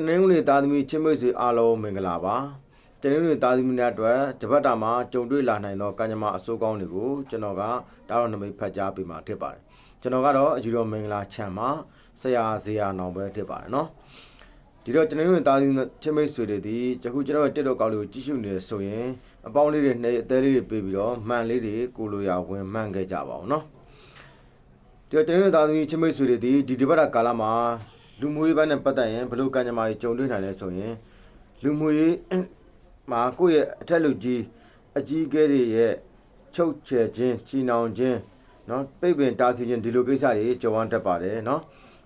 နင်္ဂနွေသားသမီးချင်းမိတ်ဆွေအားလုံးမင်္ဂလာပါတနင်္ဂနွေသားသမီးများအတွက်တပတ်တာမှာကြုံတွေ့လာနိုင်သောကံကြမ္မာအဆိုးကောင်းတွေကိုကျွန်တော်ကတားတော်နမိတ်ဖတ်ကြားပေးမှာဖြစ်ပါတယ်ကျွန်တော်ကတော့အယူတော်မင်္ဂလာချမ်းမှာဆရာဇေယျနောင်ပဲဖြစ်ပါတယ်နော်ဒီတော့တနင်္ဂနွေသားသမီးချင်းမိတ်ဆွေတွေဒီယခုကျွန်တော်တက်တော့ကောက်လေးကိုကြည့်ရှုနေဆိုရင်အပေါင်းလေးတွေနှဲအသေးလေးတွေပေးပြီးတော့မှန်လေးတွေကိုလိုရာဝင်မှန်ခဲ့ကြပါအောင်နော်ဒီတော့တနင်္ဂနွေသားသမီးချင်းမိတ်ဆွေတွေဒီတပတ်တာကာလမှာလူမှုရေးပိုင်းနဲ့ပတ်သက်ရင်ဘလို့ကံကြမ္မာကြီးကြုံတွေ့နိုင်လဲဆိုရင်လူမှုရေးမှာကိုယ့်ရဲ့အထက်လူကြီးအကြီးအကဲတွေရဲ့ချုပ်ချယ်ခြင်းချီနှောင်ခြင်းနော်ပိတ်ပင်တားဆီးခြင်းဒီလိုကိစ္စတွေကြုံရတတ်ပါတယ်နော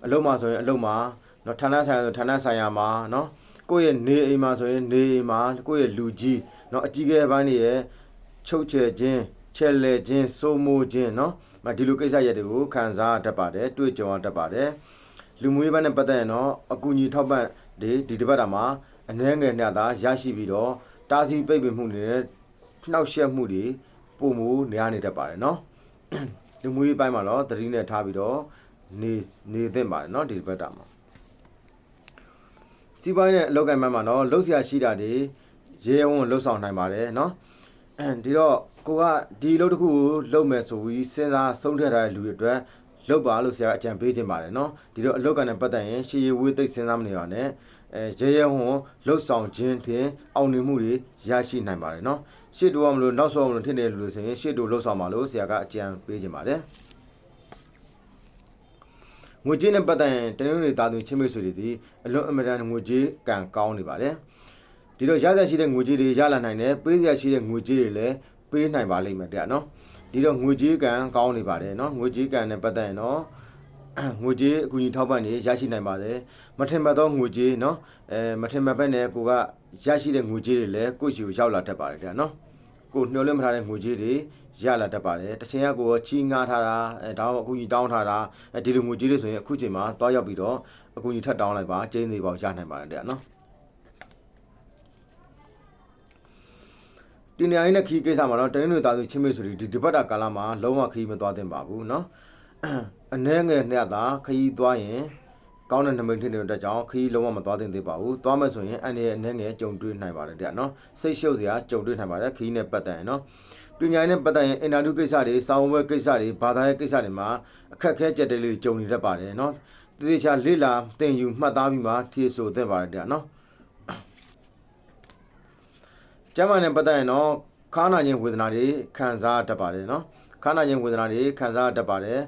်အလုံးမှာဆိုရင်အလုံးမှာနော်ဌာနဆိုင်ရာဆိုဌာနဆိုင်ရာမှာနော်ကိုယ့်ရဲ့နေအိမ်မှာဆိုရင်နေအိမ်မှာကိုယ့်ရဲ့လူကြီးနော်အကြီးအကဲပိုင်းတွေရဲ့ချုပ်ချယ်ခြင်းချဲ့လဲခြင်းစိုးမိုးခြင်းနော်ဒီလိုကိစ္စရပ်တွေကိုခံစားတတ်ပါတယ်တွေ့ကြုံရတတ်ပါတယ်လူမှုရေးဘက်နဲ့ပတ်သက်ရင်တော့အကူအညီထောက်ပံ့ဒီတပတ်တာမှာအနှဲငယ်နဲ့သာရရှိပြီးတော့တားဆီးပိတ်ပင်မှုတွေနဲ့နှောက်ယှက်မှုတွေပုံမှုနေရနေတတ်ပါတယ်နော်လူမှုရေးပိုင်းမှာတော့သတိနဲ့ထားပြီးတော့နေသင့်ပါတယ်နော်ဒီတပတ်တာမှာစီးပွားရေးနဲ့အလုပ်ကိုင်ဘက်မှာတော့လှုပ်ရှားရှိတာတွေရေဝုံလှုပ်ဆောင်နိုင်ပါတယ်နော်ဒီတော့ကိုကဒီအလုပ်တစ်ခုကိုလုပ်မယ်ဆိုပြီးစဉ်းစားဆုံးဖြတ်ထားတဲ့လူတွေအတွက်လုပ်ပါလို့ဆရာအကြံပေးခြင်းပါတယ်နော်ဒီတော့အလုပ်ကနေပတ်သက်ရင်ရှေးရဝေးသိစဉ်းစားမနေပါနဲ့ရဲဟွန်လှုပ်ဆောင်ခြင်းဖြင့်အောင်မြင်မှုတွေရရှိနိုင်ပါတယ်နော်ရှေ့တိုးအောင်မလို့နောက်ဆုံးအောင်မလို့ထင်တယ်လို့ဆိုရင်ရှေ့တိုးလှုပ်ဆောင်ပါလို့ဆရာကအကြံပေးခြင်းပါတယ်ငွေကြေးနဲ့ပတ်သက်ရင်တနင်္ဂနွေသားသမီးချင်းမိတ်ဆွေတွေဒီအလွန်အမတန်ငွေကြေးကံကောင်းနေပါတယ်ဒီတော့ရရရှိတဲ့ငွေကြေးတွေရလာနိုင်တယ်ပေးရရှိတဲ့ငွေကြေးတွေလည်းပေးနိုင်ပါလိမ့်မယ်တဲ့နော်ဒီတော့ငွေကြေးကံကောင်းနေပါတယ်နော်ငွေကြေးကံနဲ့ပတ်သက်ရင်တော့ငွေကြေးအကူအညီထောက်ပံ့နေရရှိနိုင်ပါတယ်မထင်မှတ်သောငွေကြေးနော်မထင်မှတ်ပဲနဲ့ကိုကရရှိတဲ့ငွေကြေးတွေလည်းကိုယ့်ရှိကိုရောက်လာတတ်ပါတယ်တဲ့နော်ကိုမျှော်လင့်မထားတဲ့ငွေကြေးတွေရလာတတ်ပါတယ်တစ်ချိန်ကကိုချီးငှားထားတာဒါမှမဟုတ်အကူအညီတောင်းထားတာဒီလိုငွေကြေးတွေဆိုရင်အခုချိန်မှာတွားရောက်ပြီးတော့အကူအညီထပ်တောင်းလိုက်ပါကျင်းသေးပါရနိုင်ပါတယ်တဲ့နော်ဒီနေရာနဲ့ခီးကိစ္စမှာတော့တနင်္ဂနွေသားစုချင်းမိတ်ဆွေဒီပတ်တာကာလမှာလုံးဝခီးမသွားသင့်ပါဘူးเนาะအနှဲငယ်နဲ့သာခီးသွားရင်ကောင်းတဲ့နမိတ်ထင်တဲ့အတွက်ကြောင့်ခီးလုံးဝမသွားသင့်သေးပါဘူးသွားမယ်ဆိုရင်အနှဲငယ်ကြုံတွေ့နိုင်ပါတယ်တဲ့เนาะစိတ်ရှုပ်စရာကြုံတွေ့နိုင်ပါတယ်ခီးနဲ့ပတ်သက်ရင်เนาะပညာရေးနဲ့ပတ်သက်ရင်အင်တာဗျူးကိစ္စတွေစာဝင်ပွဲကိစ္စတွေဘာသာရေးကိစ္စတွေမှာအခက်အခဲကြက်တဲလေးကြုံနေတတ်ပါတယ်เนาะတတိယလေ့လာသင်ယူမှတ်သားပြီးမှဖြေဆိုသင့်ပါတယ်တဲ့เนาะကျမ်းမာနဲ့ပတ်သက်ရင်တော့ခါနာခြင်းဝေဒနာတွေခံစားတတ်ပါတယ်နော်ခါနာခြင်းဝေဒနာတွေခံစားတတ်ပါတယ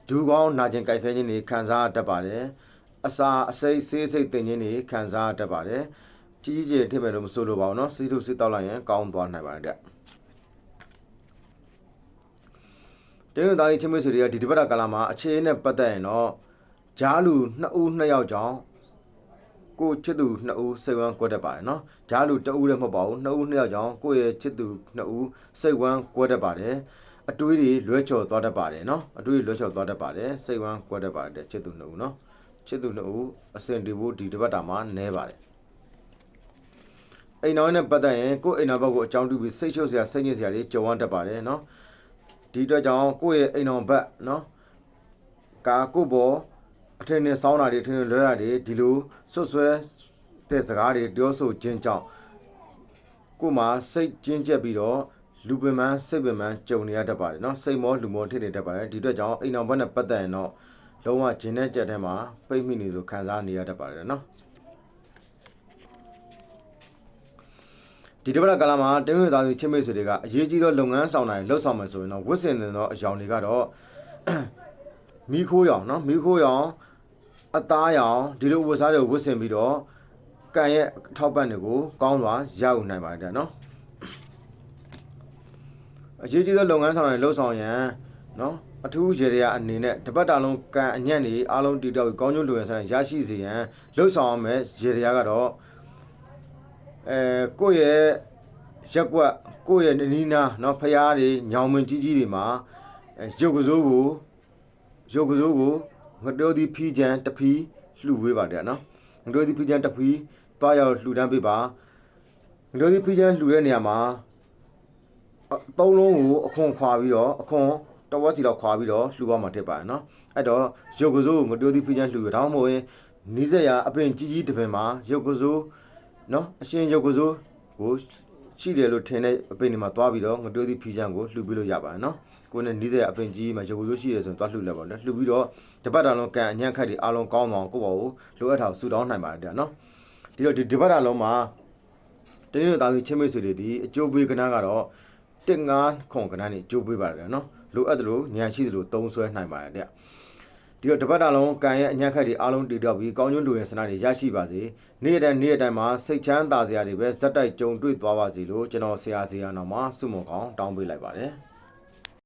်ဒူးကောင်းနာခြင်းကြိုက်ခဲခြင်းတွေခံစားတတ်ပါတယ်အစာအစိတ်ဆေးစိတ်တင်ခြင်းတွေခံစားတတ်ပါတယ်ကြီးကြီးထိမဲ့လို့မဆိုလိုပါဘူးနော်စီးထုစစ်တောက်လိုက်ရင်ကောင်းသွားနိုင်ပါတယ်တဲ့တင်းတို့သားကြီးချင်းမွေးဆွေတွေကဒီတပတ်ကာလမှာအခြေအနေနဲ့ပတ်သက်ရင်တော့ဂျားလူ2ဦး2ယောက်ကြောင့်ကိုချစ်သူ2ဦးစိတ်ဝမ်းကွက်တတ်ပါတယ်နော်ဂျားလူ2ဦးလည်းမဟုတ်ပါဘူး2ဦး2ယောက်ကြောင့်ကိုရဲ့ချစ်သူ2ဦးစိတ်ဝမ်းကွက်တတ်ပါတယ်အတွေးတွေလွဲချော်သွားတတ်ပါတယ်နော်အတွေးလွဲချော်သွားတတ်ပါတယ်စိတ်ဝမ်းကွက်တတ်ပါတယ်ချစ်သူ2ဦးနော်ချစ်သူ2ဦးအစင်တီဖို့ဒီတပတ်တာမှာနဲပါတယ်အိမ်တော်နဲ့ပတ်သက်ရင်ကိုအိမ်တော်ဘက်ကိုအကြောင်းပြုပြီးစိတ်ရှုပ်စရာစိတ်ညစ်စရာတွေကြုံရတတ်ပါတယ်နော်ဒီအတွက်ကြောင့်ကိုရဲ့အိမ်တော်ဘက်နော်ကာကိုဘောအထင်နဲ့စောင်းတာတွေအထင်နဲ့လွဲတာတွေဒီလိုဆွတ်ဆွဲတဲ့စကားတွေပြောဆိုခြင်းကြောင့်ကိုမှစိတ်ကျဉ်ကျက်ပြီးတော့လူပင်ပန်းစိတ်ပင်ပန်းကြုံနေရတတ်ပါတယ်နော်စိတ်မောလူမောထစ်နေတတ်ပါတယ်ဒီအတွက်ကြောင့်အိမ်တော်ဘက်နဲ့ပတ်သက်ရင်တော့လုံးဝဂျင်းနဲ့ကြက်ထဲမှာပိတ်မိနေလို့ခံစားနေရတတ်ပါတယ်နော်ဒီတပတ်ကာလမှာတင်းရသားစုချင်းမိတ်ဆွေတွေကအရေးကြီးသောလုပ်ငန်းဆောင်တာတွေလှုပ်ဆောင်မယ်ဆိုရင်တော့ဝတ်ဆင်သောအယောင်တွေကတော့မီးခိုးရောင်နော်မီးခိုးရောင်အသားရောင်ဒီလိုဝတ်စားတွေဝတ်ဆင်ပြီးတော့ကံရဲ့ထောက်ပံ့တွေကိုကောင်းစွာရယူနိုင်ပါတယ်နော်အရေးကြီးသောလုပ်ငန်းဆောင်တွေလှုပ်ဆောင်ရန်နော်အထူးရေရအနေနဲ့တပတ်တာလုံးကံအညံ့တွေအားလုံးတည်တောက်ကောင်းကျိုးလိုရန်ဆိုင်ရရှိစေရန်လှုပ်ဆောင်ရမယ်ရေရကတော့ကိုယ့်ရဲ့ရက်ကွက်ကိုယ့်ရဲ့နီးနားနော်ဖျားတွေညောင်မင်းကြီးတွေမှာရုပ်ကစိုးကိုငတိုးသည်ဖီးချန်တဖီးလှူဝေးပါတယ်နော်ငတိုးသည်ဖီးချန်တဖီးသွားရောက်လှူဒန်းပေးပါငတိုးသည်ဖီးချန်လှူတဲ့နေရာမှာသုံးလုံးကိုအခွန်ခွာပြီးတော့အခွန်တဝက်စီတော့ခွာပြီးတော့လှူပါမှာဖြစ်ပါတယ်နော်အဲ့တော့ရုပ်ကစိုးကိုငတိုးသည်ဖီးချန်လှူရတော့မဟုတ်ရင် နီးစက်ရအပင်ကြီးကြီးတစ်ပင်မှာရုပ်ကစိုးနော်အရှင်ရုပ်ကစိုးကိုရှိတယ်လို့ထင်တဲ့အပင်တွေမှာသွားပြီးတော့ငတိုးသည့်ဖီးချမ်းကိုလှူပြီးလို့ရပါတယ်နော်ကိုယ်နဲ့နီးစက်ရအပင်ကြီးမှာရုပ်ကစိုးရှိတယ်ဆိုရင်သွားလှူလိုက်ပါတော့လှူပြီးတော့တပတ်တာလုံးကန်အညံ့ခတ်တွေအားလုံးကောင်းအောင်ကိုယ့်ဘောကိုလိုအပ်တာကိုဆူတောင်းနိုင်ပါတယ်တဲ့နော်ဒီတော့ဒီပတ်တာလုံးမှာတနင်္လာသားစုချင်းမိတ်ဆွေတွေဒီအကျိုးပေးကဏ္ဍကတော့1-5ခွန်ကဏ္ဍနဲ့အကျိုးပေးပါတယ်နော်လိုအပ်သလိုဉာဏ်ရှိသလိုသုံးဆွဲနိုင်ပါတယ်တဲ့ဒီတော့တပတ်တာလုံးကန်ရဲ့အညံ့ခတ်တွေအားလုံးတည်တော့ပြီးကောင်းကျိုးလူရင်စနာတွေရရှိပါစေနေ့တိုင်းမှာစိတ်ချမ်းသာစရာတွေပဲဇက်တိုက်ကြုံတွေ့သွားပါစေလို့ကျွန်တော်ဆရာနာမှာစုမုံကောင်းတောင်းပေးလိုက်ပါတယ်